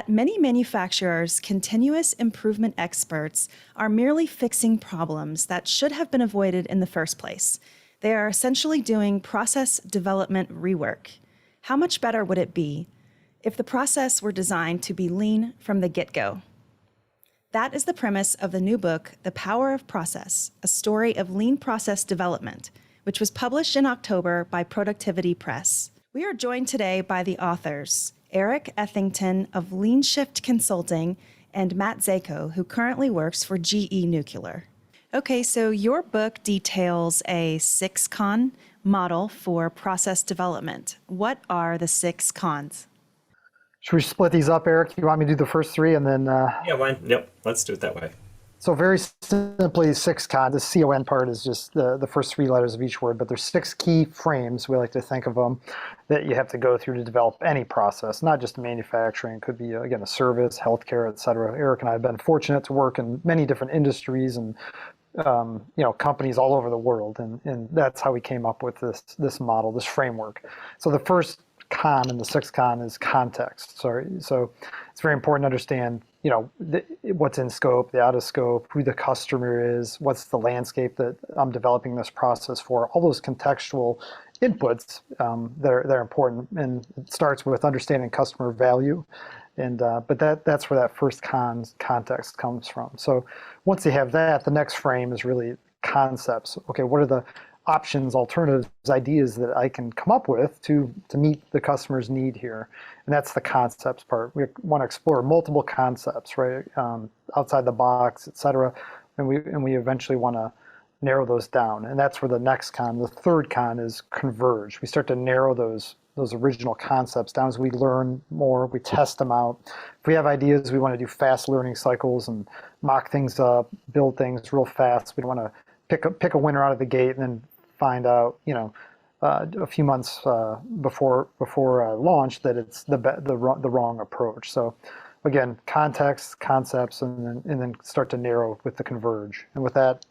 At many manufacturers, continuous improvement experts are merely fixing problems that should have been avoided in the first place. They are essentially doing process development rework. How much better would it be if the process were designed to be lean from the get-go? That is the premise of the new book, The Power of Process, a story of lean process development, which was published in October by Productivity Press. We are joined today by the authors, Eric Ethington of Lean Shift Consulting and Matt Zayko, who currently works for GE Nuclear. Okay, so your book details a 6-con model for process development. What are the 6 cons? Should we split these up, Eric? You want me to do the first 3 and then... Yeah, why? Yep, let's do it that way. So very simply, 6 con. The C-O-N part is just the first 3 letters of each word, but there's 6 key frames, we like to think of them, that you have to go through to develop any process, not just manufacturing. It could be, again, a service, healthcare, et cetera. Eric and I have been fortunate to work in many different industries and companies all over the world, and that's how we came up with this model, this framework. So the first con in the 6 con is context. So it's very important to understand, what's in scope, the out of scope, who the customer is, what's the landscape that I'm developing this process for. All those contextual inputs that are important, and it starts with understanding customer value. And but that's where that first context comes from. So once you have that, the next frame is really concepts. Okay, what are the options, alternatives, ideas that I can come up with to meet the customer's need here? And that's the concepts part. We want to explore multiple concepts, right, outside the box, et cetera, and we eventually want to narrow those down. And that's where the next con, the third con, is converge. We start to narrow those original concepts down as we learn more, we test them out. If we have ideas, we want to do fast learning cycles and mock things up, build things real fast. We don't want to pick a winner out of the gate and then find out, a few months before launch that it's the wrong approach. So again, context, concepts, and then start to narrow with the converge. And with that,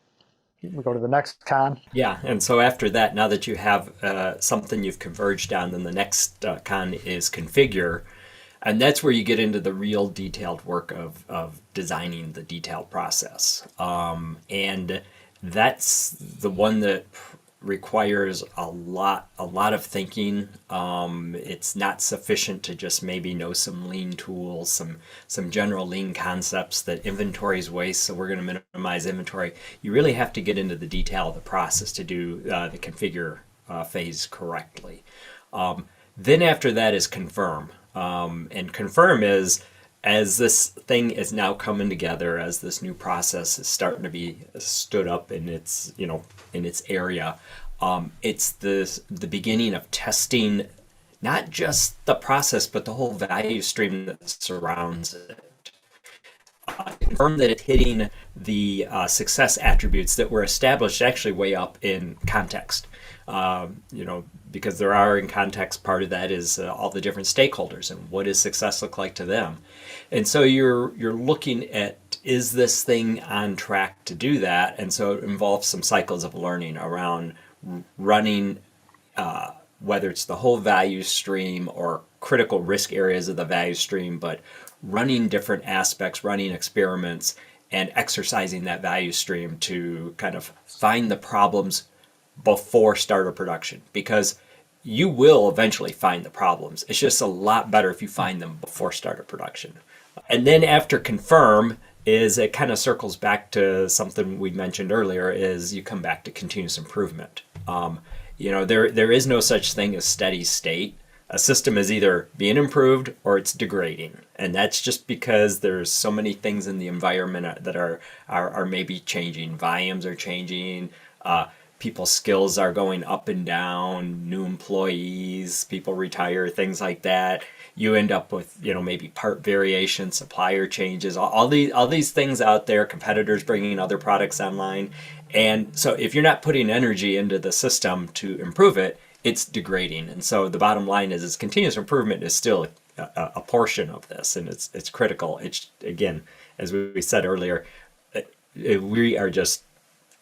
we go to the next con. Yeah, and so after that, now that you have something you've converged on, then the next con is configure. And that's where you get into the real detailed work of designing the detailed process. And that's the one that requires a lot of thinking. It's not sufficient to just maybe know some lean tools, some general lean concepts that inventory is waste, so we're going to minimize inventory. You really have to get into the detail of the process to do the configure phase correctly. Then after that is confirm. And confirm is, as this thing is now coming together, as this new process is starting to be stood up in its, in its area, it's the beginning of testing not just the process, but the whole value stream that surrounds it. Confirm that it's hitting the success attributes that were established actually way up in context. Because there are in context, part of that is all the different stakeholders and what does success look like to them. And so you're looking at, is this thing on track to do that? And so it involves some cycles of learning around running, whether it's the whole value stream or critical risk areas of the value stream, but running different aspects, running experiments, and exercising that value stream to kind of find the problems before start of production, because you will eventually find the problems. It's just a lot better if you find them before start of production. And then after confirm is, it kind of circles back to something we mentioned earlier, is you come back to continuous improvement. There is no such thing as steady state. A system is either being improved or it's degrading. And that's just because there's so many things in the environment that are maybe changing. Volumes are changing, people's skills are going up and down, new employees, people retire, things like that. You end up with, maybe part variation, supplier changes, all these things out there, competitors bringing other products online. And so if you're not putting energy into the system to improve it, it's degrading. And so the bottom line is continuous improvement is still a portion of this, and it's critical. It's, again, as we said earlier, we are just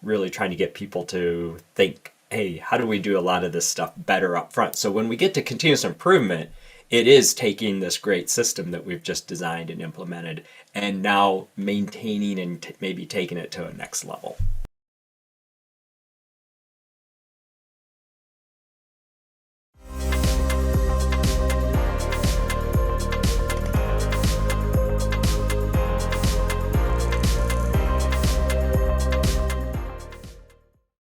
really trying to get people to think, hey, how do we do a lot of this stuff better up front? So when we get to continuous improvement, it is taking this great system that we've just designed and implemented and now maintaining and maybe taking it to a next level.